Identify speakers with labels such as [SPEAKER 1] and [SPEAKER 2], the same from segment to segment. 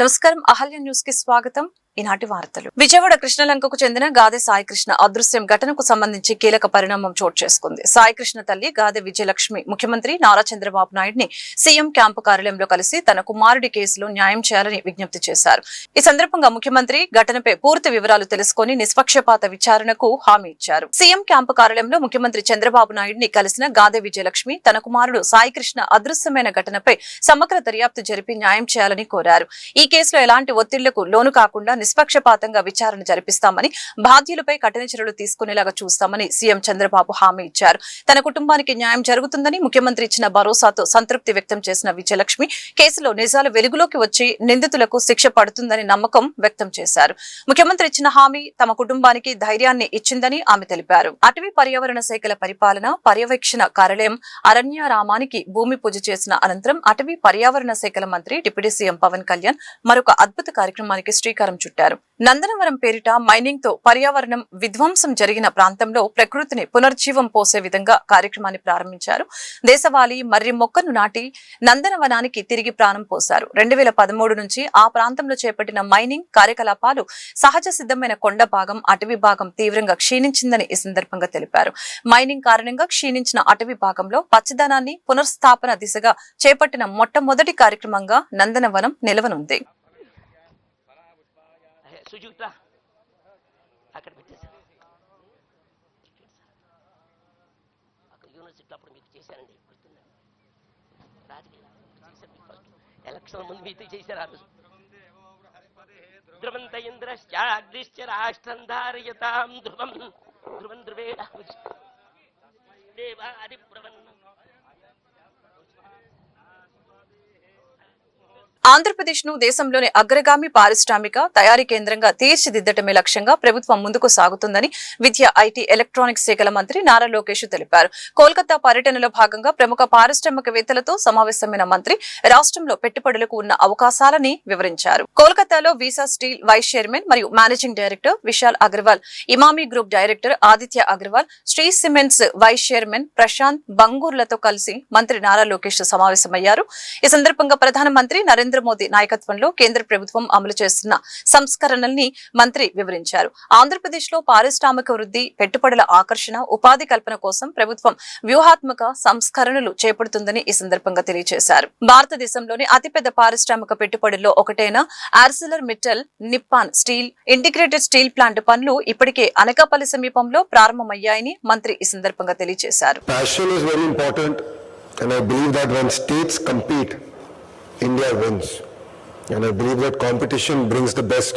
[SPEAKER 1] నమస్కారం, అహల్య న్యూస్ కి స్వాగతం. ఈనాటి వార్తలు. విజయవాడ కృష్ణలంకకు చెందిన గాదె సాయికృష్ణ అదృశ్యం ఘటనకు సంబంధించి కీలక పరిణామం చోటు చేసుకుంది. సాయికృష్ణ తల్లి గాదె విజయలక్ష్మి ముఖ్యమంత్రి నారా చంద్రబాబు నాయుడిని సీఎం క్యాంపు కార్యాలయంలో కలిసి తన కుమారుడి కేసులో న్యాయం చేయాలని విజ్ఞప్తి చేశారు. ఈ సందర్భంగా ముఖ్యమంత్రి ఘటనపై పూర్తి వివరాలు తెలుసుకుని నిష్పక్షపాత విచారణకు హామీ ఇచ్చారు. సీఎం క్యాంపు కార్యాలయంలో ముఖ్యమంత్రి చంద్రబాబు నాయుడిని కలిసిన గాదె విజయలక్ష్మి తన కుమారుడు సాయికృష్ణ అదృశ్యమైన ఘటనపై సమగ్ర దర్యాప్తు జరిపి న్యాయం చేయాలని కోరారు. ఈ కేసులో ఎలాంటి ఒత్తిళ్లకు లోను కాకుండా నిష్పక్షపాతంగా విచారణ జరిపిస్తామని, బాధ్యులపై కఠిన చర్యలు తీసుకునేలాగా చూస్తామని సీఎం చంద్రబాబు హామీ ఇచ్చారు. తన కుటుంబానికి న్యాయం జరుగుతుందని ముఖ్యమంత్రి ఇచ్చిన భరోసాతో సంతృప్తి వ్యక్తం చేసిన విజయలక్ష్మి కేసులో నిజాలు వెలుగులోకి వచ్చి నిందితులకు శిక్ష పడుతుందని నమ్మకం వ్యక్తం చేశారు. ముఖ్యమంత్రి ఇచ్చిన హామీ తమ కుటుంబానికి ధైర్యాన్ని ఇచ్చిందని ఆమె తెలిపారు. అటవీ పర్యావరణ శాఖల పరిపాలన పర్యవేక్షణ కార్యాలయం అరణ్యారామానికి భూమి పూజ చేసిన అనంతరం అటవీ పర్యావరణ శాఖల మంత్రి డిప్యూటీ సీఎం పవన్ కళ్యాణ్ మరొక అద్భుత కార్యక్రమానికి శ్రీకారం చుట్టారు. నందనవరం పేరిట మైనింగ్ తో పర్యావరణం విధ్వంసం జరిగిన ప్రాంతంలో ప్రకృతిని పునర్జీవం పోసే విధంగా కార్యక్రమాన్ని ప్రారంభించారు. దేశవాళీ మర్రి మొక్కను నాటి నందనవనానికి తిరిగి ప్రాణం పోశారు. 2013 నుంచి ఆ ప్రాంతంలో చేపట్టిన మైనింగ్ కార్యకలాపాలు సహజ సిద్ధమైన కొండ భాగం, అటవీ భాగం తీవ్రంగా క్షీణించిందని ఈ సందర్భంగా తెలిపారు. మైనింగ్ కారణంగా క్షీణించిన అటవీ భాగంలో పచ్చదనాన్ని పునర్స్థాపన దిశగా చేపట్టిన మొట్టమొదటి కార్యక్రమంగా నందనవనం నిలవనుంది.
[SPEAKER 2] సుజూట అక్కడ పెట్టేశారు. అక్కడ యూనివర్సిటీ అప్పుడు మీకు చేశారండి, గుర్తుందండి. రాజకీయ ఎలక్షన్ ముందు మీతో చేశారు. ఆ రోజు ధ్రువంత ఇంద్రశ్చాగ్నిశ్చ రాష్ట్రం ధారయతాం ధ్రువం ధ్రువం ధ్రువేణ దేవాది ప్రవన్న.
[SPEAKER 1] ఆంధ్రప్రదేశ్ ను దేశంలోని అగ్రగామి పారిశ్రామిక తయారీ కేంద్రంగా తీర్చిదిద్దటమే లక్ష్యంగా ప్రభుత్వం ముందుకు సాగుతుందని విద్య, ఐటీ, ఎలక్ట్రానిక్స్ శాఖల మంత్రి నారా లోకేష్ తెలిపారు. కోల్కతా పర్యటనలో భాగంగా ప్రముఖ పారిశ్రామికవేత్తలతో సమావేశమైన మంత్రి రాష్ట్రంలో పెట్టుబడులకు ఉన్న అవకాశాలని వివరించారు. కోల్కతాలో వీసా స్టీల్ వైస్ చైర్మన్ మరియు managing director Vishal Agarwal, Emami group director Aditya Agarwal, Shree cements vice chairman Prashant బంగూర్లతో కలిసి మంత్రి నారా లోకేష్ సమావేశమయ్యారు. ఈ సందర్భంగా ప్రధానమంత్రి నరేంద్ర మోదీ నాయకత్వంలో కేంద్ర ప్రభుత్వం అమలు చేస్తున్న సంస్కరణల్ని మంత్రి వివరించారు. ఆంధ్రప్రదేశ్ లో పారిశ్రామిక వృద్ధి, పెట్టుబడుల ఆకర్షణ, ఉపాధి కల్పన కోసం ప్రభుత్వం వ్యూహాత్మక సంస్కరణలు చేపడుతుందని ఈ సందర్భంగా తెలియజేశారు. భారతదేశంలోని అతిపెద్ద పారిశ్రామిక పెట్టుబడుల్లో ఒకటైన Arcelor Mittal Nippon steel integrated steel plant పనులు ఇప్పటికే అనకాపల్లి సమీపంలో ప్రారంభమయ్యాయని మంత్రి ఈ సందర్భంగా తెలియజేశారు.
[SPEAKER 3] India wins, and I believe that competition brings the best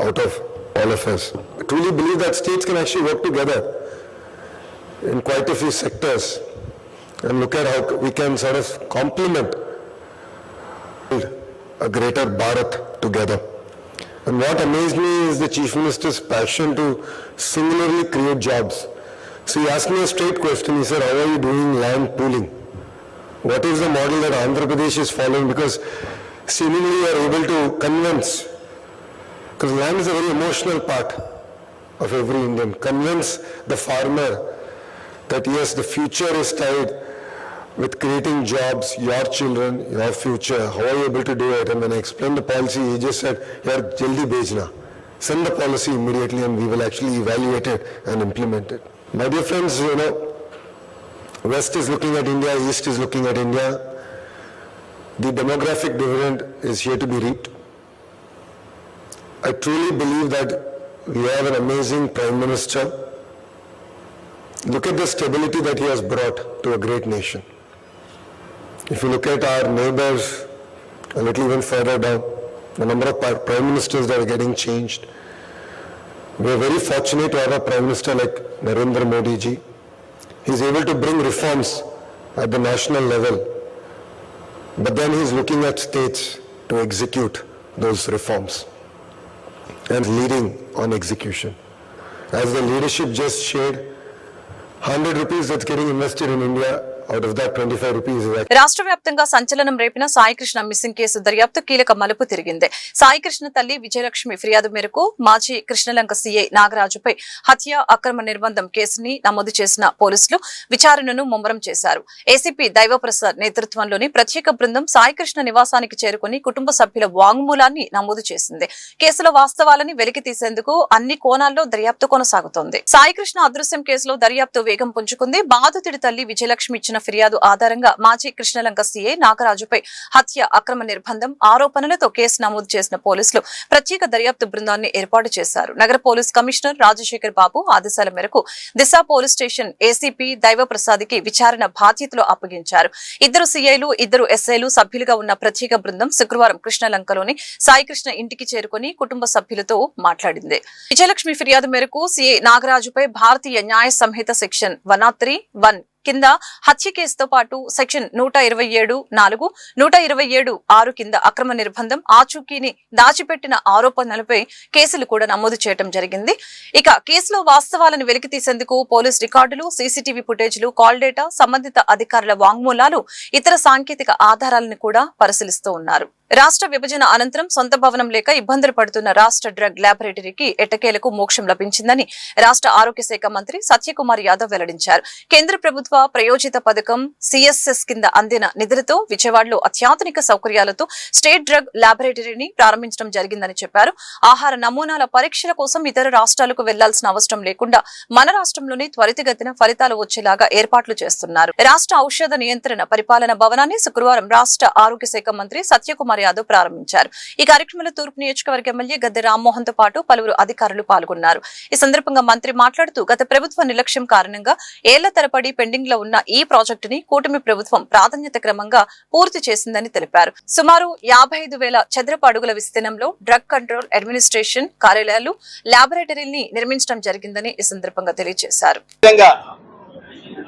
[SPEAKER 3] out of all of us. I truly believe that states can actually work together in quite a few sectors and look at how we can sort of complement a greater Bharat together. And what amazed me is the Chief Minister's passion to singularly create jobs. So he asked me a straight question. He said, how are you doing land pooling? What is the model that Andhra Pradesh is following? Because seemingly you are able to convince, because land is a very emotional part of every Indian, convince the farmer that yes, the future is tied with creating jobs, your children, your future. How are you able to do it? And when I explained the policy, he just said, yaar jaldi bhejna. Send the policy immediately and we will actually evaluate it and implement it. My dear friends, West is looking at India, East is looking at India. The demographic dividend is here to be reaped. I truly believe that we have an amazing Prime Minister. Look at the stability that he has brought to a great nation. If you look at our neighbors a little even further down, the number of Prime Ministers that are getting changed. We are very fortunate to have a Prime Minister like Narendra Modi ji. He's able to bring reforms at the national level, but then he's looking at states to execute those reforms and leading on execution. As the leadership just shared, 100 rupees that's getting invested in India out of that 25 rupees is actually
[SPEAKER 1] రాష్ట్ర వ్యాప్తంగా సంచలనం రేపిన Saikrishna missing case దర్యాప్తు కీలక మలుపు తిరిగింది. సాయికృష్ణ తల్లి విజయలక్ష్మి ఫిర్యాదు మేరకు మాజీ కృష్ణలంక సీఐ నాగరాజుపై హత్య, అక్రమ నిర్బంధం కేసుని నమోదు చేసిన పోలీసులు విచారణను ముమ్మరం చేశారు. ఏసీపీ దైవప్రసాద్ నేతృత్వంలోని ప్రత్యేక బృందం సాయికృష్ణ నివాసానికి చేరుకుని కుటుంబ సభ్యుల వాంగ్మూలాన్ని నమోదు చేసింది. కేసులో వాస్తవాలని వెలికి తీసేందుకు అన్ని కోణాల్లో దర్యాప్తు కొనసాగుతోంది. సాయికృష్ణ అదృశ్యం కేసులో దర్యాప్తు వేగం పుంజుకుంది. బాధితుడి తల్లి విజయలక్ష్మి ఇచ్చిన ఫిర్యాదు ఆధారంగా మాజీ కృష్ణలంక సీఐ నాగరాజుపై హత్య, అక్రమ నిర్బంధం ఆరోపణలతో కేసు నమోదు చేసిన పోలీసులు ప్రత్యేక దర్యాప్తు బృందాన్ని ఏర్పాటు చేశారు. నగర పోలీస్ కమిషనర్ రాజశేఖర్ బాబు ఆదేశాల మేరకు దిశ పోలీస్ స్టేషన్ ఏసీపీ దైవప్రసాద్ కి విచారణ బాధ్యతలు అప్పగించారు. 2 సీఐలు, 2 ఎస్ఐలు సభ్యులుగా ఉన్న ప్రత్యేక బృందం శుక్రవారం కృష్ణలంకలోని సాయికృష్ణ ఇంటికి చేరుకుని కుటుంబ సభ్యులతో మాట్లాడింది. విజయలక్ష్మి ఫిర్యాదు మేరకు సీఐ నాగరాజుపై భారతీయ న్యాయ సంహిత సెక్షన్ 103(1) కింద హత్య కేసుతో పాటు సెక్షన్ 127(4), 127(6) కింద అక్రమ నిర్బంధం, ఆచూకీని దాచిపెట్టిన ఆరోపణలపై కేసులు కూడా నమోదు చేయడం జరిగింది. ఇక కేసులో వాస్తవాలను వెలికి తీసేందుకు పోలీస్ రికార్డులు, సీసీటీవీ ఫుటేజ్లు, కాల్ డేటా, సంబంధిత అధికారుల వాంగ్మూలాలు, ఇతర సాంకేతిక ఆధారాలను కూడా పరిశీలిస్తూ ఉన్నారు. రాష్ట్ర విభజన అనంతరం సొంత భవనం లేక ఇబ్బందులు పడుతున్న రాష్ట్ర డ్రగ్ ల్యాబొరేటరీకి ఎట్టకేలకు మోక్షం లభించిందని రాష్ట్ర ఆరోగ్య శాఖ మంత్రి సత్యకుమార్ యాదవ్ వెల్లడించారు. కేంద్ర ప్రభుత్వ ప్రయోజిత పథకం సిఎస్ఎస్ కింద అందిన నిధులతో విజయవాడలో అత్యాధునిక సౌకర్యాలతో స్టేట్ డ్రగ్ ల్యాబొరేటరీని ప్రారంభించడం జరిగిందని చెప్పారు. ఆహార నమూనాల పరీక్షల కోసం ఇతర రాష్ట్రాలకు వెళ్లాల్సిన అవసరం లేకుండా మన రాష్ట్రంలోనే త్వరితగతిన ఫలితాలు వచ్చేలాగా ఏర్పాట్లు చేస్తున్నారు. రాష్ట్ర ఔషధ నియంత్రణ పరిపాలన భవనాన్ని శుక్రవారం రాష్ట్ర ఆరోగ్య శాఖ మంత్రి సత్యకుమార్ యాదవ్ ప్రారంభించారు. ఈ కార్యక్రమంలో తూర్పు నియోజకవర్గ ఎమ్మెల్యే గద్దె రామ్మోహన్ తో పాటు పలువురు అధికారులు పాల్గొన్నారు. ఈ సందర్భంగా మంత్రి మాట్లాడుతూ గత ప్రభుత్వ నిర్లక్ష్యం కారణంగా ఏళ్ల తరబడి పెండింగ్ లో ఉన్న ఈ ప్రాజెక్టుని కూటమి ప్రభుత్వం ప్రాధాన్యత క్రమంగా పూర్తి చేసిందని తెలిపారు. సుమారు 55,000 చదరపు అడుగుల విస్తీర్ణంలో డ్రగ్ కంట్రోల్ అడ్మినిస్ట్రేషన్ కార్యాలయాలు, ల్యాబొరేటరీని నిర్మించడం జరిగిందని ఈ సందర్భంగా తెలియజేశారు.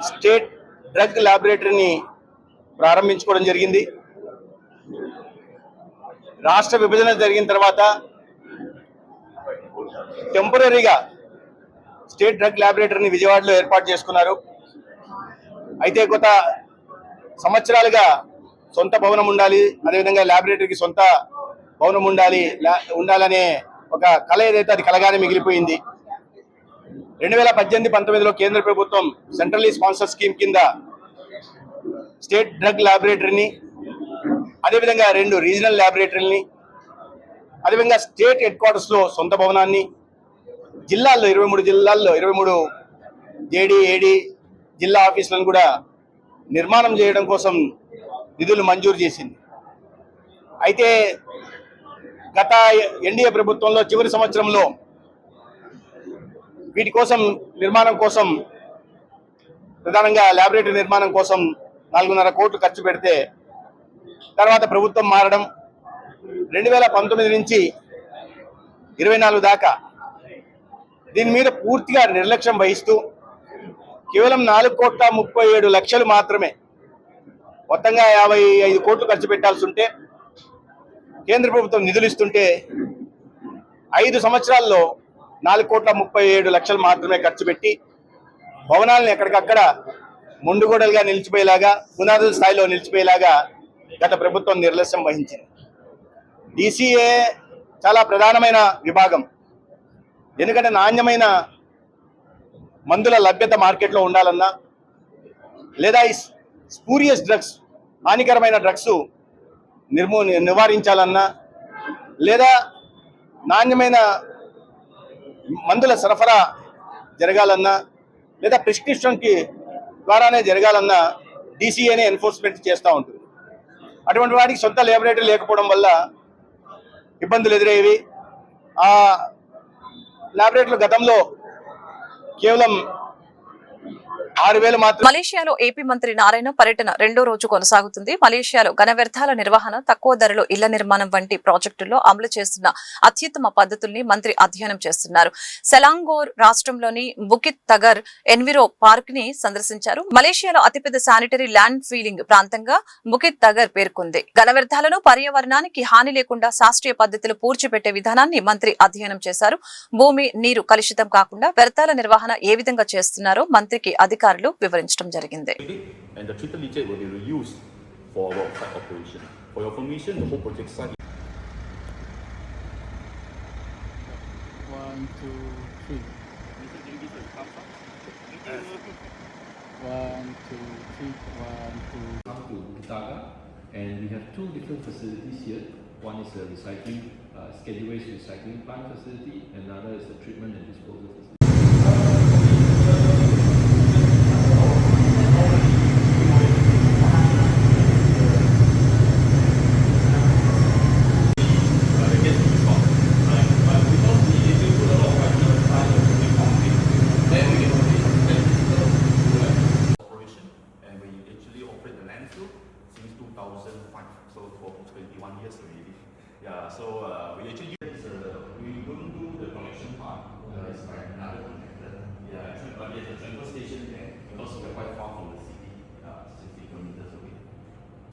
[SPEAKER 4] స్టేట్ డ్రగ్ ల్యాబొరేటరీని ప్రారంభించుకోవడం జరిగింది. రాష్ట్ర విభజన జరిగిన తర్వాత టెంపరీగా స్టేట్ డ్రగ్ ల్యాబొరేటరీని విజయవాడలో ఏర్పాటు చేసుకున్నారు. అయితే గత సంవత్సరాలుగా సొంత భవనం ఉండాలి, అదేవిధంగా ల్యాబొరేటరీకి సొంత భవనం ఉండాలనే ఒక కళ ఏదైతే అది కలగానే మిగిలిపోయింది. 2018-19లో కేంద్ర ప్రభుత్వం సెంట్రల్లీ స్పాన్సర్ స్కీమ్ కింద స్టేట్ డ్రగ్ ల్యాబొరేటరీని, అదేవిధంగా 2 రీజనల్ ల్యాబొరేటరీని, అదేవిధంగా స్టేట్ హెడ్ క్వార్టర్స్ లో సొంత భవనాన్ని, జిల్లాల్లో 23 జిల్లాల్లో 23 జేడీ, ఏడీ జిల్లా ఆఫీసులను కూడా నిర్మాణం చేయడం కోసం నిధులు మంజూరు చేసింది. అయితే గత ఎన్డీఏ ప్రభుత్వంలో చివరి సంవత్సరంలో వీటి కోసం నిర్మాణం కోసం ప్రధానంగా ల్యాబొరేటరీ నిర్మాణం కోసం 4.5 కోట్లు ఖర్చు పెడితే తర్వాత ప్రభుత్వం మారడం 2019 నుంచి 24 దాకా దీని మీద పూర్తిగా నిర్లక్ష్యం వహిస్తూ కేవలం 4,37,00,000 మాత్రమే, మొత్తంగా 55 కోట్లు ఖర్చు పెట్టాల్సి ఉంటే కేంద్ర ప్రభుత్వం నిధులు ఇస్తుంటే 5 సంవత్సరాల్లో 4,37,00,000 మాత్రమే ఖర్చు పెట్టి భవనాలను ఎక్కడికక్కడ మొండుగోడలుగా నిలిచిపోయేలాగా, పునాదుల స్థాయిలో నిలిచిపోయేలాగా గత ప్రభుత్వం నిర్లక్ష్యం వహించింది. డీసీఏ చాలా ప్రధానమైన విభాగం. ఎందుకంటే నాణ్యమైన మందుల లభ్యత మార్కెట్లో ఉండాలన్నా, లేదా ఈ స్పూరియస్ డ్రగ్స్, హానికరమైన డ్రగ్స్ నివారించాలన్నా, లేదా నాణ్యమైన మందుల సరఫరా జరగాలన్నా, లేదా ప్రిస్క్రిప్షన్కి ద్వారానే జరగాలన్నా డీసీఏనే ఎన్ఫోర్స్మెంట్ చేస్తూ ఉంటుంది. అటువంటి వాటికి సొంత ల్యాబొరేటరీ లేకపోవడం వల్ల ఇబ్బందులు ఎదురయ్యేవి. ఆ ల్యాబొరేటరీలు గతంలో కేవలం 6,000 మాత్రం.
[SPEAKER 1] మలేషియాలో ఏపీ మంత్రి నారాయణ పర్యటన 2వ రోజు కొనసాగుతుంది. మలేషియాలో ఘన వ్యర్థాల నిర్వహణ, తక్కువ ధరలో ఇళ్ల నిర్మాణం వంటి ప్రాజెక్టుల్లో అమలు చేస్తున్న అత్యుత్తమ పద్ధతుల్ని మంత్రి అధ్యయనం చేస్తున్నారు. సెలాంగోర్ రాష్ట్రంలోని బుకిత్ తగర్ ఎన్విరో పార్క్ ని సందర్శించారు. మలేషియాలో అతిపెద్ద శానిటరీ ల్యాండ్ ఫీలింగ్ ప్రాంతంగా బుకిత్ తగర్ పేర్కొంది. ఘన వ్యర్థాలను పర్యావరణానికి హాని లేకుండా శాస్త్రీయ పద్ధతిలో పూడ్చిపెట్టే విధానాన్ని మంత్రి అధ్యయనం చేశారు. భూమి, నీరు కలుషితం కాకుండా వ్యర్థాల నిర్వహణ ఏ విధంగా చేస్తున్నారో మంత్రికి అధికారులు వివరించడం జరిగింది.
[SPEAKER 5] and the treated leachate will be reused for our site operation. For your information, the whole project site.
[SPEAKER 6] 1, 2, 3. 1, 2, 3. 1, 2.
[SPEAKER 7] Come to Butaga, and we have two different facilities here. One is a recycling, scheduled waste recycling plant facility, and another is a treatment and disposal facility.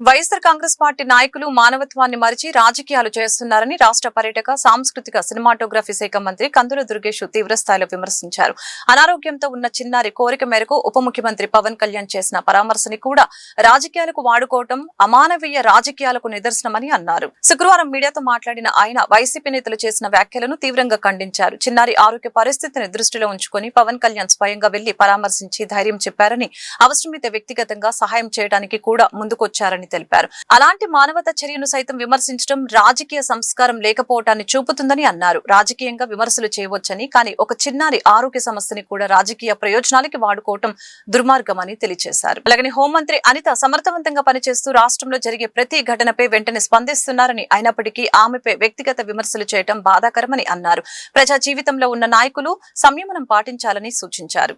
[SPEAKER 1] YSR Congress party నాయకులు మానవత్వాన్ని మరిచి రాజకీయాలు చేస్తున్నారని రాష్ట్ర పర్యాటక సాంస్కృతిక cinematography శాఖ మంత్రి కందుల దుర్గేష్ తీవ్రస్థాయిలో విమర్శించారు. అనారోగ్యంతో ఉన్న చిన్నారి కోరిక మేరకు ఉప ముఖ్యమంత్రి పవన్ కళ్యాణ్ చేసిన పరామర్శని కూడా రాజకీయాలకు వాడుకోవడం అమానవీయ రాజకీయాలకు నిదర్శనమని అన్నారు. శుక్రవారం మీడియాతో మాట్లాడిన ఆయన వైసీపీ నేతలు చేసిన వ్యాఖ్యలను తీవ్రంగా ఖండించారు. చిన్నారి ఆరోగ్య పరిస్థితిని దృష్టిలో ఉంచుకొని పవన్ కళ్యాణ్ స్వయంగా వెళ్లి పరామర్శించి ధైర్యం చెప్పారని, అవసరమైతే వ్యక్తిగతంగా సహాయం చేయడానికి కూడా ముందుకొచ్చారని తెలిపారు. అలాంటి మానవతా చర్యను సైతం విమర్శించడం రాజకీయ సంస్కారం లేకపోవటాన్ని చూపుతుందని అన్నారు. రాజకీయంగా విమర్శలు చేయవచ్చని, కానీ ఒక చిన్నారి ఆరోగ్య సమస్యని కూడా రాజకీయ ప్రయోజనాలకి వాడుకోవటం దుర్మార్గమని తెలియజేశారు. అలాగే హోంమంత్రి అనిత సమర్థవంతంగా పనిచేస్తూ రాష్ట్రంలో జరిగే ప్రతి ఘటనపై వెంటనే స్పందిస్తున్నారని, అయినప్పటికీ ఆమెపై వ్యక్తిగత విమర్శలు చేయడం బాధాకరమని అన్నారు. ప్రజా జీవితంలో ఉన్న నాయకులు సంయమనం పాటించాలని సూచించారు.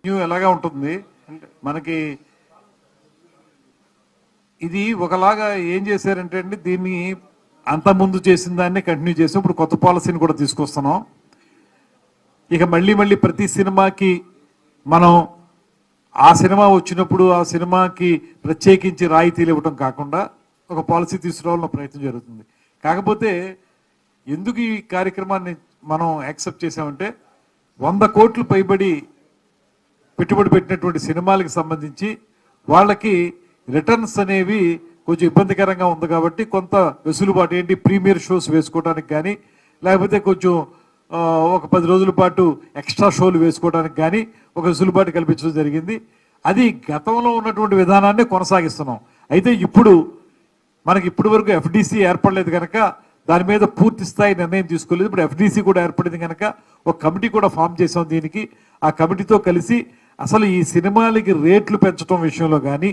[SPEAKER 8] ఇది ఒకలాగా ఏం చేశారంటే అండి, దీన్ని అంత ముందు చేసిన దాన్ని కంటిన్యూ చేసాం. ఇప్పుడు కొత్త పాలసీని కూడా తీసుకొస్తున్నాం. ఇక మళ్ళీ ప్రతి సినిమాకి మనం ఆ సినిమా వచ్చినప్పుడు ఆ సినిమాకి ప్రత్యేకించి రాయితీలు ఇవ్వడం కాకుండా ఒక పాలసీ తీసుకురావాలన్న ప్రయత్నం జరుగుతుంది. కాకపోతే ఎందుకు ఈ కార్యక్రమాన్ని మనం యాక్సెప్ట్ చేసామంటే 100 కోట్లు పైబడి పెట్టుబడి పెట్టినటువంటి సినిమాలకు సంబంధించి వాళ్ళకి రిటర్న్స్ అనేవి కొంచెం ఇబ్బందికరంగా ఉంది కాబట్టి కొంత వెసులుబాటు, ఏంటి ప్రీమియర్ షోస్ వేసుకోవడానికి కానీ, లేకపోతే కొంచెం ఒక 10 రోజుల పాటు ఎక్స్ట్రా షోలు వేసుకోవడానికి కానీ ఒక వెసులుబాటు కల్పించడం జరిగింది. అది గతంలో ఉన్నటువంటి విధానాన్ని కొనసాగిస్తున్నాం. అయితే ఇప్పుడు మనకి ఇప్పటి వరకు ఎఫ్డిసి ఏర్పడలేదు కనుక దాని మీద పూర్తి స్థాయి నిర్ణయం తీసుకోలేదు. ఇప్పుడు ఎఫ్డిసి కూడా ఏర్పడింది కనుక ఒక కమిటీ కూడా ఫామ్ చేసాం. దీనికి ఆ కమిటీతో కలిసి అసలు ఈ సినిమాలకి రేట్లు పెంచడం విషయంలో కానీ,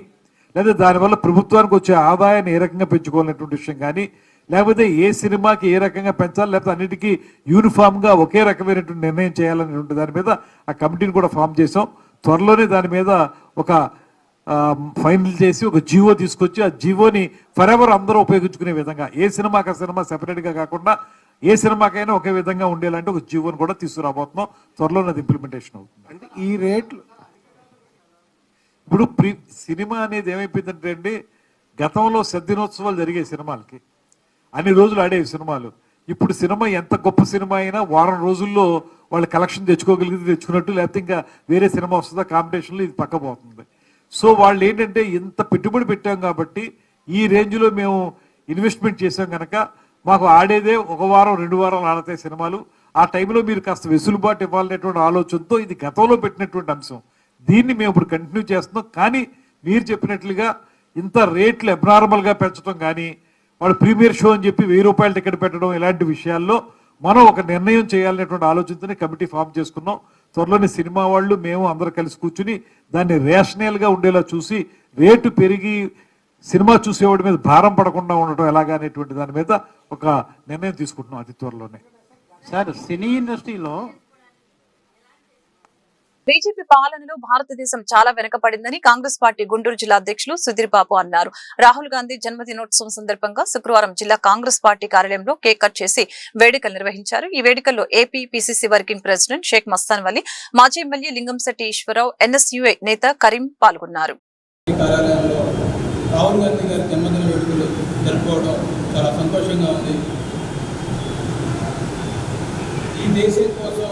[SPEAKER 8] లేదా దానివల్ల ప్రభుత్వానికి వచ్చే ఆదాయాన్ని ఏ రకంగా పెంచుకోవాలనేటువంటి విషయం కానీ, లేకపోతే ఏ సినిమాకి ఏ రకంగా పెంచాలి, లేకపోతే అన్నిటికీ యూనిఫామ్గా ఒకే రకమైనటువంటి నిర్ణయం చేయాలనేటువంటి దాని మీద ఆ కమిటీని కూడా ఫామ్ చేసాం. త్వరలోనే దాని మీద ఒక ఫైనల్ చేసి ఒక జీవో తీసుకొచ్చి ఆ జీవోని ఫరెవర్ అందరూ ఉపయోగించుకునే విధంగా, ఏ సినిమాకి ఆ సినిమా సెపరేట్గా కాకుండా ఏ సినిమాకైనా ఒకే విధంగా ఉండేలాంటి ఒక జీవోని కూడా తీసుకురాబోతున్నాం. త్వరలోనే అది ఇంప్లిమెంటేషన్ అవుతుంది.
[SPEAKER 9] అంటే ఈ రేట్లు
[SPEAKER 8] ఇప్పుడు సినిమా అనేది ఏమైపోయిందంటే అండి, గతంలో దినోత్సవాలు జరిగే సినిమాలకి అన్ని రోజులు ఆడేవి సినిమాలు. ఇప్పుడు సినిమా ఎంత గొప్ప సినిమా అయినా వారం రోజుల్లో వాళ్ళు కలెక్షన్ తెచ్చుకోగలిగితే తెచ్చుకున్నట్టు, లేకపోతే ఇంకా వేరే సినిమా వస్తుందా కాంపిటీషన్లో ఇది పక్కపోతుంది. సో వాళ్ళు ఏంటంటే ఇంత పెట్టుబడి పెట్టాం కాబట్టి ఈ రేంజ్లో మేము ఇన్వెస్ట్మెంట్ చేసాం కనుక మాకు ఆడేదే 1 వారం 2 వారాలు ఆడతాయి సినిమాలు. ఆ టైంలో మీరు కాస్త వెసులుబాటు ఇవ్వాలనేటువంటి ఆలోచనతో ఇది గతంలో పెట్టినటువంటి అంశం. దీన్ని మేము ఇప్పుడు కంటిన్యూ చేస్తున్నాం. కానీ మీరు చెప్పినట్లుగా ఇంత రేట్లు అబ్నార్మల్గా పెంచడం కానీ, వాడు ప్రీమియర్ షో అని చెప్పి 1000 రూపాయల టికెట్ పెట్టడం, ఇలాంటి విషయాల్లో మనం ఒక నిర్ణయం చేయాలనేటువంటి ఆలోచనతోనే కమిటీ ఫామ్ చేసుకున్నాం. త్వరలోనే సినిమా వాళ్ళు మేము అందరూ కలిసి కూర్చుని దాన్ని రేషనల్గా ఉండేలా చూసి, రేటు పెరిగి సినిమా చూసేవాడి మీద భారం పడకుండా ఉండటం ఎలాగా అనేటువంటి దాని మీద ఒక నిర్ణయం తీసుకుంటున్నాం అతి త్వరలోనే.
[SPEAKER 9] సార్, సినీ ఇండస్ట్రీలో
[SPEAKER 1] బీజేపీ పాలనలో భారతదేశం చాలా వెనుకబడిందని కాంగ్రెస్ పార్టీ గుంటూరు జిల్లా అధ్యక్షులు సుధీర్ బాబు అన్నారు. రాహుల్ గాంధీ జన్మదినోత్సవం సందర్భంగా శుక్రవారం జిల్లా కాంగ్రెస్ పార్టీ కార్యాలయంలో కేక్ కట్ చేసి వేడుకలు నిర్వహించారు. ఈ వేడుకల్లో AP PCC working president Sheikh Mastan Vali, మాజీ ఎమ్మెల్యే లింగంశెట్టి ఈశ్వరరావు, ఎన్ఎస్యుఐ నేత కరీం పాల్గొన్నారు.
[SPEAKER 10] రాహుల్ గాంధీ గారి జన్మదిన వేడుకలు జరుపుకోవడం చాలా సంతోషంగా ఉంది. ఈ దేశం కోసం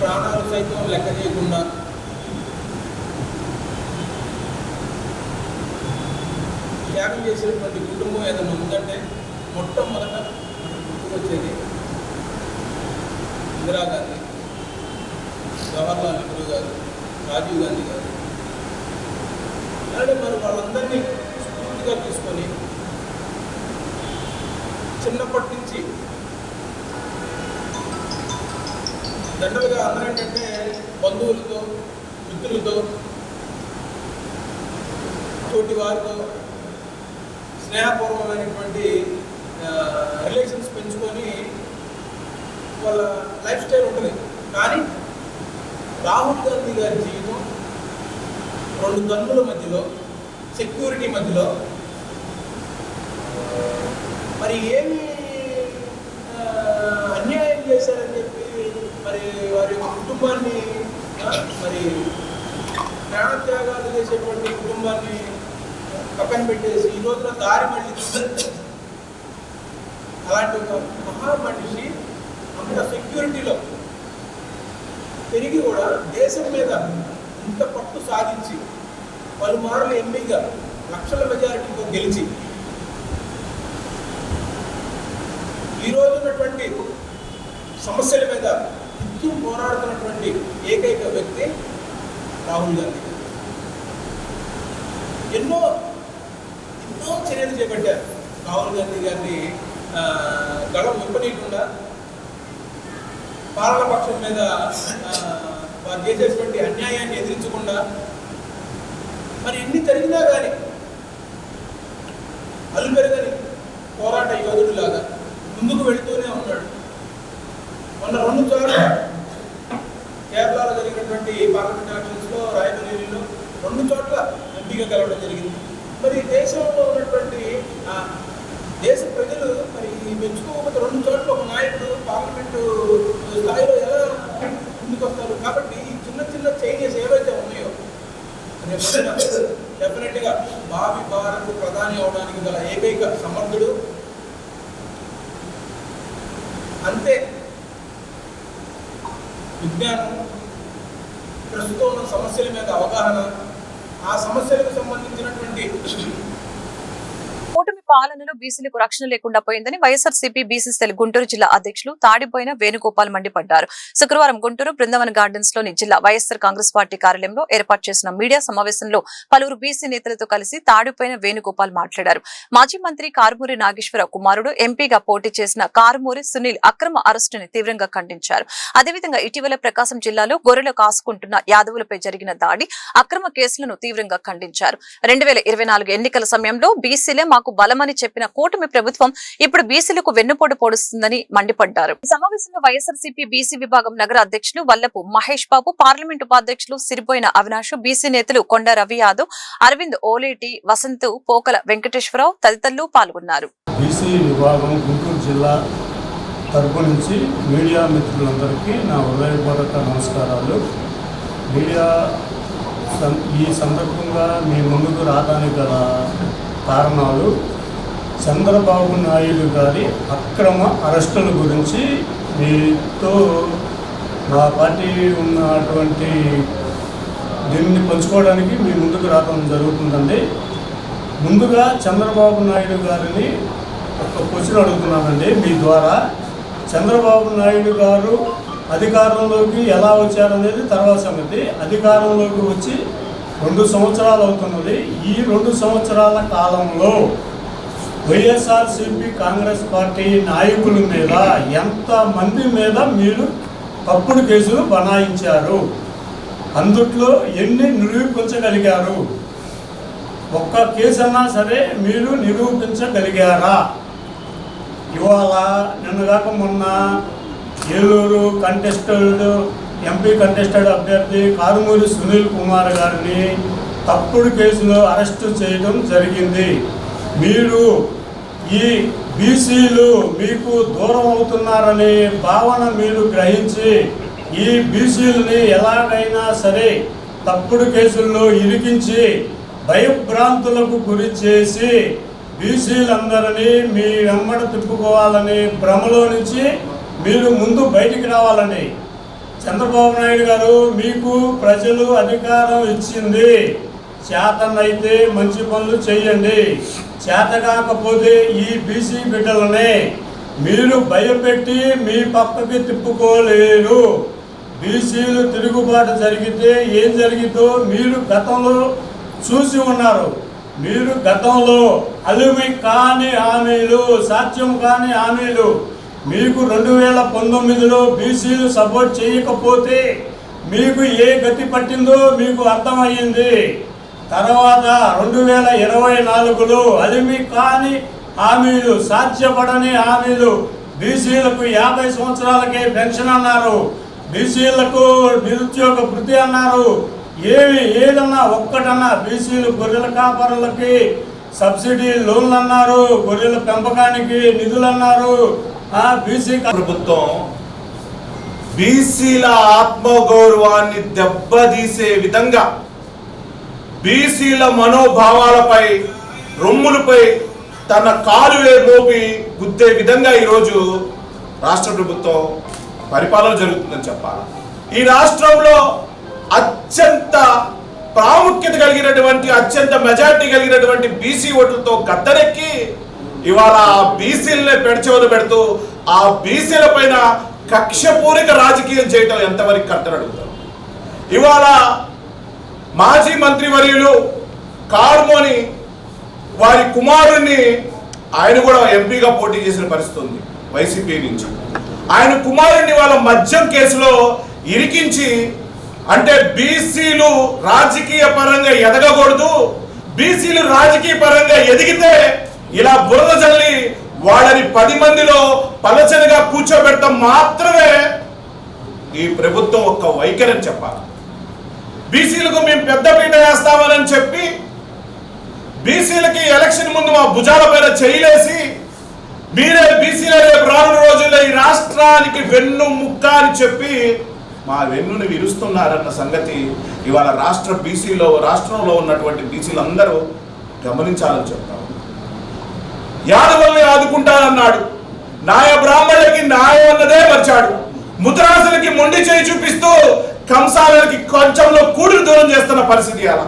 [SPEAKER 10] ప్రాణాలు సైతం లెక్క చేయకుండా త్యాగం చేసినటువంటి కుటుంబం ఏదైనా ఉందంటే మొట్టమొదట మనకు గుర్తుకొచ్చేది ఇందిరాగాంధీ, జవహర్లాల్ నెహ్రూ గారు, రాజీవ్ గాంధీ గారు. అలాగే మరి వాళ్ళందరినీ స్ఫూర్తిగా తీసుకొని చిన్నప్పటి నుంచి జనరల్గా అందరూ ఏంటంటే బంధువులతో, మిత్రులతో, తోటి వారితో స్నేహపూర్వమైనటువంటి రిలేషన్స్ పెంచుకొని వాళ్ళ లైఫ్ స్టైల్ ఉంటుంది. కానీ రాహుల్ గాంధీ గారి జీవితం రెండు గన్నుల మధ్యలో, సెక్యూరిటీ మధ్యలో మరి ఏమి అన్యాయం చేశారని చెప్పి మరి వారి యొక్క కుటుంబాన్ని మరి ప్రాణత్యాగాలు చేసేటువంటి కుటుంబాన్ని పక్కన పెట్టేసి ఈ రోజున దారి మళ్ళీ అలాంటి ఒక మహా మనిషి అంత సెక్యూరిటీలో పెరిగి కూడా దేశం మీద ఇంత పట్టు సాధించి పలుమార్లు ఎంపీగా లక్షల మెజారిటీతో గెలిచి ఈరోజు ఉన్నటువంటి సమస్యల మీద నిత్యం పోరాడుతున్నటువంటి ఏకైక వ్యక్తి రాహుల్ గాంధీ. ఎన్నో చర్యలు చేపట్టారు రాహుల్ గాంధీ గారిని గళం విప్పనీయకుండా, పాలకపక్షం మీద వారు చేసేటువంటి అన్యాయాన్ని ఎదిరించకుండా. మరి ఎన్ని జరిగినా కానీ అల్లుపెరగని పోరాట యోధుడిలాగా ముందుకు వెళుతూనే ఉన్నాడు. మొన్న 2 చోట్ల కేరళలో జరిగినటువంటి పార్లమెంట్ ఎలక్షన్స్లో, రాయబరేలీలో 2 చోట్ల ఎంపీగా గెలవడం జరిగింది. మరి దేశంలో ఉన్నటువంటి దేశ ప్రజలు మరి మెచ్చుకోకపోతే 2 చోట్ల ఒక నాయకుడు పార్లమెంటు స్థాయిలో ఎలా ముందుకు వస్తారు? కాబట్టి ఈ చిన్న చిన్న చేంజెస్ ఏవైతే ఉన్నాయో డెఫినెట్గా భావి భారత్ ప్రధాని అవడానికి గల ఏకైక సమర్థుడు. అంతే విజ్ఞానం, ప్రస్తుతం ఉన్న సమస్యల మీద అవగాహన, ఆ సమస్యలకు సంబంధించినటువంటి
[SPEAKER 1] కూటమి పాలనలో బీసీలకు రక్షణ లేకుండా పోయిందని వైఎస్ఆర్సీపీ బీసీసీఎల్ గుంటూరు జిల్లా అధ్యక్షులు తాడిపోయిన వేణుగోపాల్ మండిపడ్డారు. శుక్రవారం గుంటూరు బృందావన్ గార్డెన్స్ లోని జిల్లా వైఎస్ఆర్ కాంగ్రెస్ పార్టీ కార్యాలయంలో ఏర్పాటు చేసిన మీడియా సమావేశంలో పలువురు బీసీ నేతలతో కలిసి తాడిపోయిన వేణుగోపాల్ మాట్లాడారు. మాజీ మంత్రి కారుమూరి నాగేశ్వరరావు కుమారుడు ఎంపీగా పోటీ చేసిన కారుమూరి సునీల్ అక్రమ అరెస్టుని తీవ్రంగా ఖండించారు. అదేవిధంగా ఇటీవల ప్రకాశం జిల్లాలో గొర్రెలు కాసుకుంటున్న యాదవులపై జరిగిన దాడి, అక్రమ కేసులను తీవ్రంగా ఖండించారు. 2024 ఎన్నికల సమయంలో బీసీలే మాకు బలమని చెప్పిన కూటమి ప్రభుత్వం ఇప్పుడు బీసీలకు వెన్నుపోటు పొడుస్తుందని మండిపడ్డారు. ఈ సమావేశంలో వైఎస్ఆర్సీపీ బీసీ విభాగం నగర అధ్యక్షులు వల్లపు మహేష్ బాబు, పార్లమెంటు ఉపాధ్యక్షులు సిరిపోయిన అవినాష్, బీసీ నేతలు కొండ రవి యాదవ్, అరవింద్ ఓలేటి, వసంత్, పోకల వెంకటేశ్వరరావు తదితరులు పాల్గొన్నారు.
[SPEAKER 6] బీసీ విభాగం గుంటూరు జిల్లా తరపు నుంచి మీడియా మిత్రులందరికీ నా హృదయపూర్వక నమస్కారాలు. మీడియా ఈ సందర్భంగా మీ ముందుకు రావడానికి గల కారణాలు చంద్రబాబు నాయుడు గారి అక్రమ అరెస్టుల గురించి మీతో మా పార్టీ ఉన్నటువంటి దీన్ని పంచుకోవడానికి మీ ముందుకు రావడం జరుగుతుందండి. ముందుగా చంద్రబాబు నాయుడు గారిని ఒక క్వశ్చన్ అడుగుతున్నానండి మీ ద్వారా. చంద్రబాబు నాయుడు గారు అధికారంలోకి ఎలా వచ్చారనేది తర్వాత సంగతి. అధికారంలోకి వచ్చి 2 సంవత్సరాలు అవుతున్నది. ఈ 2 సంవత్సరాల కాలంలో వైఎస్ఆర్సీపీ కాంగ్రెస్ పార్టీ నాయకుల మీద ఎంతమంది మీద మీరు తప్పుడు కేసులు బనాయించారు? అందుట్లో ఎన్ని నిరూపించగలిగారు? ఒక్క కేసన్నా సరే మీరు నిరూపించగలిగారా? ఇవాళ నిన్నగాక మొన్న ఏలూరు ఎంపీ కంటెస్టెడ్ అభ్యర్థి కారుమూరి సునీల్ కుమార్ గారిని తప్పుడు కేసులో అరెస్టు చేయడం జరిగింది. మీరు ఈ బీసీలు మీకు దూరం అవుతున్నారనే భావన మీరు గ్రహించి ఈ బీసీలని ఎలాగైనా సరే తప్పుడు కేసుల్లో ఇరికించి భయభ్రాంతులకు గురి చేసి బీసీలందరినీ మీ వెంబడ తిప్పుకోవాలని భ్రమలో నుంచి మీరు ముందు బయటికి రావాలని. చంద్రబాబు నాయుడు గారు మీకు ప్రజలు అధికారం ఇచ్చింది. చేతనైతే మంచి పనులు చేయండి, చేత కాకపోతే ఈ బీసీ బిడ్డలనే మీరు భయపెట్టి మీ పక్కకి తిప్పుకోలేరు. బీసీలు తిరుగుబాటు జరిగితే ఏం జరిగిందో మీరు గతంలో చూసి ఉన్నారు. మీరు గతంలో అలుమి కాని హామీలు, సాధ్యం కాని హామీలు, మీకు 2019లో బీసీలు సపోర్ట్ చేయకపోతే మీకు ఏ గతి పట్టిందో మీకు అర్థమయ్యింది. తర్వాత 2024లో అలిమి కాని హామీలు, సాధ్యపడని హామీలు, బీసీలకు 50 సంవత్సరాలకే పెన్షన్ అన్నారు, బీసీలకు నిరుద్యోగ భృతి అన్నారు. ఏదన్నా ఒక్కటన్నా బీసీలు గొర్రెల కాపరులకి సబ్సిడీ లోన్లు అన్నారు, గొర్రెల పెంపకానికి నిధులు అన్నారు. బీసీ
[SPEAKER 11] ప్రభుత్వం బీసీల ఆత్మగౌరవాన్ని దెబ్బతీసే విధంగా, బీసీల మనోభావాలపై, రొమ్ములపై తన కాలు మోపి గుద్దే విధంగా ఈరోజు రాష్ట్ర ప్రభుత్వం పరిపాలన జరుగుతుందని చెప్పాలి. ఈ రాష్ట్రంలో అత్యంత ప్రాముఖ్యత కలిగినటువంటి, అత్యంత మెజారిటీ కలిగినటువంటి బీసీ ఓట్లతో గద్దెనెక్కి ఇవాళ ఆ బీసీలనే పెడచెవులు పెడుతూ ఆ బీసీల పైన కక్షపూరిత రాజకీయం చేయటం ఎంతవరకు కరెక్ట్ అడుగుతారు. ఇవాళ మాజీ మంత్రివర్యులు కారుమోని వారి కుమారుణ్ణి, ఆయన కూడా ఎంపీగా పోటీ చేసిన పరిస్థితి ఉంది వైసీపీ నుంచి. ఆయన కుమారుణ్ణి వాళ్ళ మద్యం కేసులో ఇరికించి, అంటే బీసీలు రాజకీయ పరంగా ఎదగకూడదు, బీసీలు రాజకీయ పరంగా ఎదిగితే ఇలా బురద జల్లి వాళ్ళని 10 మందిలో పలచనగా కూర్చోబెట్టడం మాత్రమే ఈ ప్రభుత్వం ఒక్క వైఖరి చెప్పాలి. బీసీలకు మేము పెద్దపీట వేస్తామని చెప్పి బీసీలకి ఎలక్షన్ ముందు మా భుజాల పైన చేయలేసి మీరే బీసీల రేపు రానున్న రోజుల్లో ఈ రాష్ట్రానికి వెన్ను ముక్క అని చెప్పి మా వెన్నుని విరుస్తున్నారన్న సంగతి ఇవాళ రాష్ట్రంలో ఉన్నటువంటి బీసీలందరూ గమనించాలని చెప్తాం. యాదవుల్ని ఆదుకుంటానన్నాడు, నాయ బ్రాహ్మణులకి న్యాయం అన్నదే మర్చాడు, ముద్రాసులకి మొండి చేయి చూపిస్తూ కంసాలకి కొంచెంలో కూడులు దూరం చేస్తున్న పరిస్థితి. అలా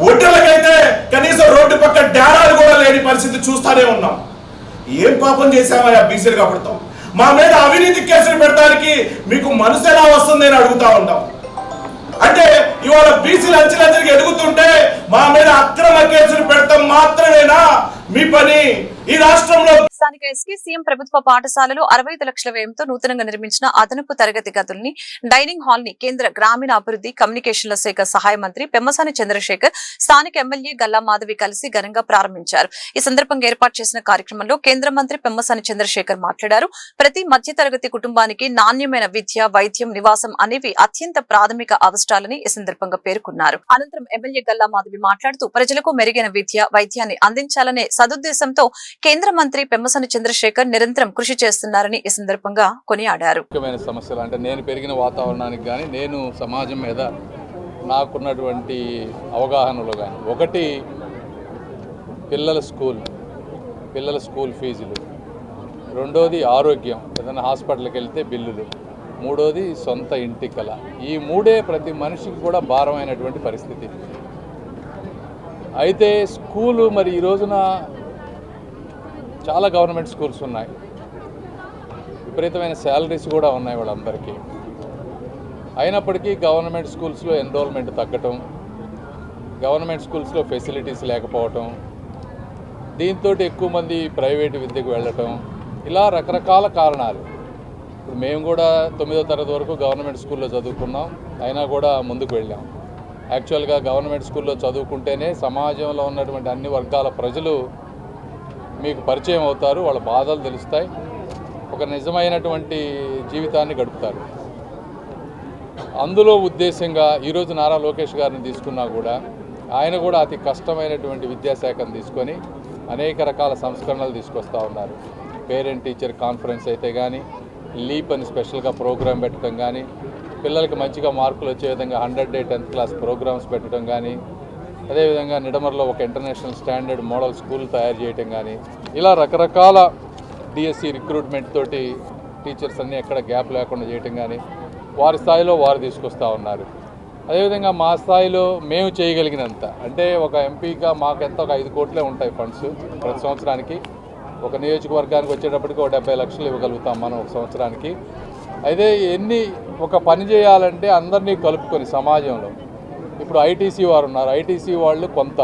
[SPEAKER 11] ఒడ్డలకైతే కనీసం రోడ్డు పక్క డేరాలు కూడా లేని పరిస్థితి చూస్తానే ఉన్నాం. ఏం పాపం చేశామయ్యా బీసీలు కాబడతాం? మా మీద అవినీతి కేసులు పెట్టడానికి మీకు మనసు ఎలా వస్తుంది అని అడుగుతా ఉంటాం. అంటే ఇవాళ బీసీలు అంచెలంచెలకి ఎదుగుతుంటే మా మీద అక్రమ కేసులు పెడతాం మాత్రమేనా మీ పని? ఈ రాష్ట్రంలో
[SPEAKER 1] స్థానిక ఎస్కే సీఎం ప్రభుత్వ పాఠశాలలో 65 లక్షల వ్యయంతో నూతనంగా నిర్మించిన అదనపు తరగతి గదుల్ని, డైనింగ్ హాల్ ని కేంద్ర గ్రామీణ అభివృద్ధి కమ్యూనికేషన్ల శాఖ సహాయ మంత్రి పెమ్మసాని చంద్రశేఖర్, స్థానిక ఎమ్మెల్యే గల్లా మాధవి కలిసి ఘనంగా ప్రారంభించారు. ఈ సందర్భంగా ఏర్పాటు చేసిన కార్యక్రమంలో కేంద్ర మంత్రి పెమ్మసాని చంద్రశేఖర్ మాట్లాడారు. ప్రతి మధ్యతరగతి కుటుంబానికి నాణ్యమైన విద్య, వైద్యం, నివాసం అనేవి అత్యంత ప్రాథమిక అవసరాలని ఈ సందర్భంగా పేర్కొన్నారు. అనంతరం ఎమ్మెల్యే గల్లా మాధవి మాట్లాడుతూ ప్రజలకు మెరుగైన విద్య, వైద్యాన్ని అందించాలనే సదుద్దేశంతో కేంద్ర మంత్రి పెమ్మసాని చంద్రశేఖర్ నిరంతరం కృషి చేస్తున్నారని ఈ సందర్భంగా కొనియాడారు.
[SPEAKER 12] ముఖ్యమైన సమస్యలు అంటే నేను పెరిగిన వాతావరణానికి కానీ, నేను సమాజం మీద నాకున్నటువంటి అవగాహనలో కానీ, ఒకటి పిల్లల స్కూల్ ఫీజులు, రెండోది ఆరోగ్యం, ఏదైనా హాస్పిటల్కి వెళ్తే బిల్లులు, మూడోది సొంత ఇంటి కల. ఈ మూడే ప్రతి మనిషికి కూడా భారమైనటువంటి పరిస్థితి. అయితే స్కూలు మరి ఈ రోజున చాలా గవర్నమెంట్ స్కూల్స్ ఉన్నాయి, విపరీతమైన శాలరీస్ కూడా ఉన్నాయి వాళ్ళందరికీ. అయినప్పటికీ గవర్నమెంట్ స్కూల్స్లో ఎన్రోల్మెంట్ తగ్గటం, గవర్నమెంట్ స్కూల్స్లో ఫెసిలిటీస్ లేకపోవటం, దీంతో ఎక్కువ మంది ప్రైవేటు విద్యకు వెళ్ళటం, ఇలా రకరకాల కారణాలు. ఇప్పుడు మేము కూడా 9వ తరగతి వరకు గవర్నమెంట్ స్కూల్లో చదువుకున్నాం, అయినా కూడా ముందుకు వెళ్ళాం. యాక్చువల్గా గవర్నమెంట్ స్కూల్లో చదువుకుంటేనే సమాజంలో ఉన్నటువంటి అన్ని వర్గాల ప్రజలు మీకు పరిచయం అవుతారు, వాళ్ళ బాధలు తెలుస్తాయి, ఒక నిజమైనటువంటి జీవితాన్ని గడుపుతారు. అందులో ఉద్దేశంగా ఈరోజు నారా లోకేష్ గారిని తీసుకున్నా కూడా ఆయన కూడా అతి కష్టమైనటువంటి విద్యాశాఖను తీసుకొని అనేక రకాల సంస్కరణలు తీసుకొస్తూ ఉన్నారు. పేరెంట్ టీచర్ కాన్ఫరెన్స్ అయితే కానీ, లీప్ అని స్పెషల్గా ప్రోగ్రాం పెట్టడం కానీ, పిల్లలకి మంచిగా మార్కులు వచ్చే విధంగా 100 డే 10th క్లాస్ ప్రోగ్రామ్స్ పెట్టడం కానీ, అదేవిధంగా నిడమర్లో ఒక ఇంటర్నేషనల్ స్టాండర్డ్ మోడల్ స్కూల్ తయారు చేయటం కానీ, ఇలా రకరకాల డిఎస్సి రిక్రూట్మెంట్ తోటి టీచర్స్ అన్నీ ఎక్కడ గ్యాప్ లేకుండా చేయటం కానీ, వారి స్థాయిలో వారు తీసుకొస్తూ ఉన్నారు. అదేవిధంగా మా స్థాయిలో మేము చేయగలిగినంత, అంటే ఒక ఎంపీగా మాకు ఎంత ఒక 5 కోట్లే ఉంటాయి ఫండ్స్ ప్రతి సంవత్సరానికి. ఒక నియోజకవర్గానికి వచ్చేటప్పటికి ఒక 70 లక్షలు ఇవ్వగలుగుతాం మనం ఒక సంవత్సరానికి. అయితే ఒక పని చేయాలంటే అందరినీ కలుపుకొని సమాజంలో, ఇప్పుడు ఐటీసీ వారు ఉన్నారు, ఐటీసీ వాళ్ళు కొంత,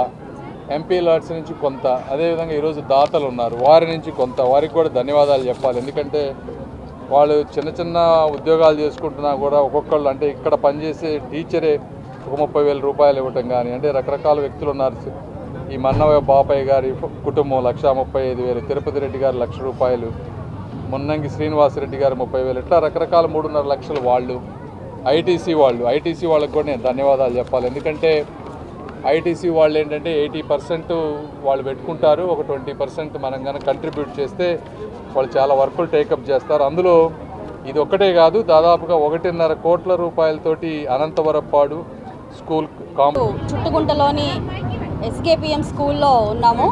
[SPEAKER 12] ఎంపీ లాట్స్ నుంచి కొంత, అదేవిధంగా ఈరోజు దాతలు ఉన్నారు, వారి నుంచి కొంత, వారికి కూడా ధన్యవాదాలు చెప్పాలి. ఎందుకంటే వాళ్ళు చిన్న చిన్న ఉద్యోగాలు చేసుకుంటున్నా కూడా ఒక్కొక్కళ్ళు, అంటే ఇక్కడ పనిచేసే టీచరే ఒక 30,000 రూపాయలు ఇవ్వటం కానీ, అంటే రకరకాల వ్యక్తులు ఉన్నారు. ఈ మన్నవ బాపయ్య గారి కుటుంబం 1,35,000, తిరుపతి రెడ్డి గారు 1,00,000 రూపాయలు, మున్నంగి శ్రీనివాసరెడ్డి గారు 30,000, ఇట్లా రకరకాల 3.5 లక్షలు వాళ్ళు. ఐటీసీ వాళ్ళకి కూడా నేను ధన్యవాదాలు చెప్పాలి. ఎందుకంటే ఐటీసీ వాళ్ళు ఏంటంటే 80% వాళ్ళు పెట్టుకుంటారు, ఒక 20% మనం కనుక కంట్రిబ్యూట్ చేస్తే వాళ్ళు చాలా వర్కులు టేకప్ చేస్తారు. అందులో ఇది ఒక్కటే కాదు, దాదాపుగా 1.5 కోట్ల రూపాయలతోటి అనంతవరపాడు స్కూల్
[SPEAKER 13] చుట్టుగుంటలోని ఎస్కేపిఎం స్కూల్లో ఉన్నాము.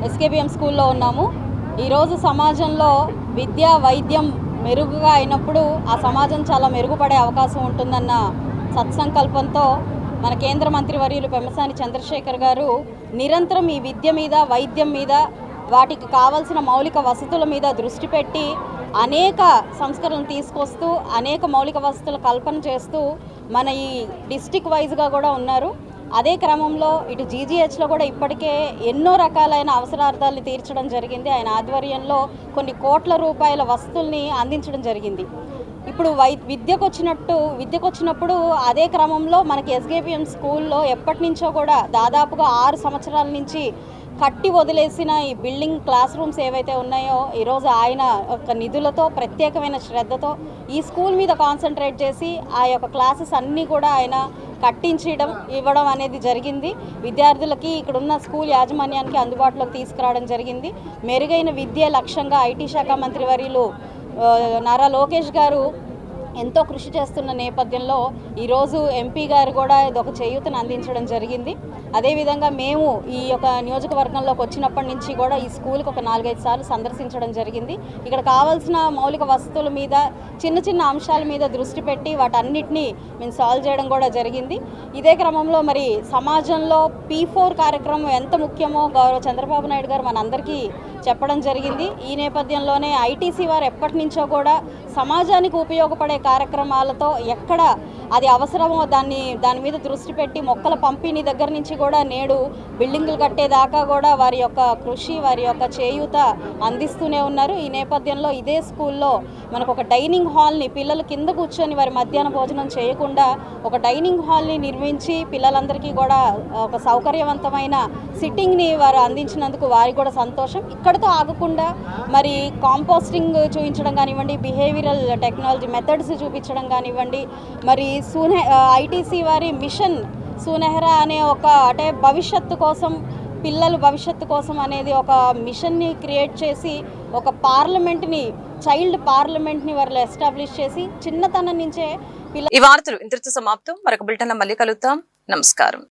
[SPEAKER 13] ఎస్కేపిఎం స్కూల్లో ఉన్నాము. ఈరోజు సమాజంలో విద్య వైద్యం మెరుగుగా అయినప్పుడు ఆ సమాజం చాలా మెరుగుపడే అవకాశం ఉంటుందన్న సత్సంకల్పంతో మన కేంద్ర మంత్రివర్యులు పెమ్మసాని చంద్రశేఖర్ గారు నిరంతరం ఈ విద్య మీద, వైద్యం మీద, వాటికి కావాల్సిన మౌలిక వసతుల మీద దృష్టి పెట్టి అనేక సంస్కరణలు తీసుకొస్తూ అనేక మౌలిక వసతుల కల్పన చేస్తూ మన ఈ డిస్టిక్ వైజ్గా కూడా ఉన్నారు. అదే క్రమంలో ఇటు జీజీహెచ్లో కూడా ఇప్పటికే ఎన్నో రకాలైన అవసరార్థాలను తీర్చడం జరిగింది. ఆయన ఆధ్వర్యంలో కొన్ని కోట్ల రూపాయల వసతుల్ని అందించడం జరిగింది. ఇప్పుడు విద్యకు వచ్చినప్పుడు అదే క్రమంలో మనకి ఎస్కేపిఎం స్కూల్లో ఎప్పటి నుంచో కూడా దాదాపుగా 6 సంవత్సరాల నుంచి కట్టి వదిలేసిన ఈ బిల్డింగ్ క్లాస్ రూమ్స్ ఏవైతే ఉన్నాయో ఈరోజు ఆయన యొక్క నిధులతో, ప్రత్యేకమైన శ్రద్ధతో ఈ స్కూల్ మీద కాన్సన్ట్రేట్ చేసి ఆ యొక్క క్లాసెస్ అన్నీ కూడా ఆయన ఇవ్వడం అనేది జరిగింది. విద్యార్థులకి ఇక్కడున్న స్కూల్ యాజమాన్యానికి అందుబాటులోకి తీసుకురావడం జరిగింది. మెరుగైన విద్య లక్ష్యంగా ఐటీ శాఖ మంత్రివర్యులు నారా లోకేష్ గారు ఎంతో కృషి చేస్తున్న నేపథ్యంలో ఈరోజు ఎంపీ గారు కూడా ఇదొక చేయూతను అందించడం జరిగింది. అదేవిధంగా మేము ఈ యొక్క నియోజకవర్గంలోకి వచ్చినప్పటి నుంచి కూడా ఈ స్కూల్కి ఒక 4-5 సార్లు సందర్శించడం జరిగింది. ఇక్కడ కావాల్సిన మౌలిక వసతుల మీద, చిన్న చిన్న అంశాల మీద దృష్టి పెట్టి వాటన్నిటినీ మేము సాల్వ్ చేయడం కూడా జరిగింది. ఇదే క్రమంలో మరి సమాజంలో P4 కార్యక్రమం ఎంత ముఖ్యమో గౌరవ చంద్రబాబు నాయుడు గారు మనందరికీ చెప్పడం జరిగింది. ఈ నేపథ్యంలోనే ఐటీసీ వారు ఎప్పటి నుంచో కూడా సమాజానికి ఉపయోగపడే కార్యక్రమాలతో ఎక్కడ అది అవసరమో దాని మీద దృష్టి పెట్టి మొక్కల పంపిణీ దగ్గర నుంచి కూడా నేడు బిల్డింగులు కట్టేదాకా కూడా వారి యొక్క కృషి, వారి యొక్క చేయూత అందిస్తూనే ఉన్నారు. ఈ నేపథ్యంలో ఇదే స్కూల్లో మనకు ఒక డైనింగ్ హాల్ని, పిల్లలు కింద కూర్చొని వారి మధ్యాహ్న భోజనం చేయకుండా ఒక డైనింగ్ హాల్ని నిర్మించి పిల్లలందరికీ కూడా ఒక సౌకర్యవంతమైన సిట్టింగ్ని వారు అందించినందుకు వారికి కూడా సంతోషం. ఇక్కడితో ఆగకుండా మరి కాంపోస్టింగ్ చూపించడం కానివ్వండి, బిహేవియరల్ టెక్నాలజీ మెథడ్స్ చూపించడం కానివ్వండి, మరి ఐటీసీ వారి మిషన్ సునెహరా అనే అంటే భవిష్యత్తు కోసం, పిల్లల భవిష్యత్తు కోసం అనేది ఒక మిషన్ని క్రియేట్ చేసి ఒక పార్లమెంట్ని, చైల్డ్ పార్లమెంట్ని వారు ఎస్టాబ్లిష్ చేసి చిన్నతనం నుంచే
[SPEAKER 1] ఈ వార్తలు ఇంతటితో సమాప్తం. మరొక బులెటిన్లో మళ్ళీ కలుద్దాం. నమస్కారం.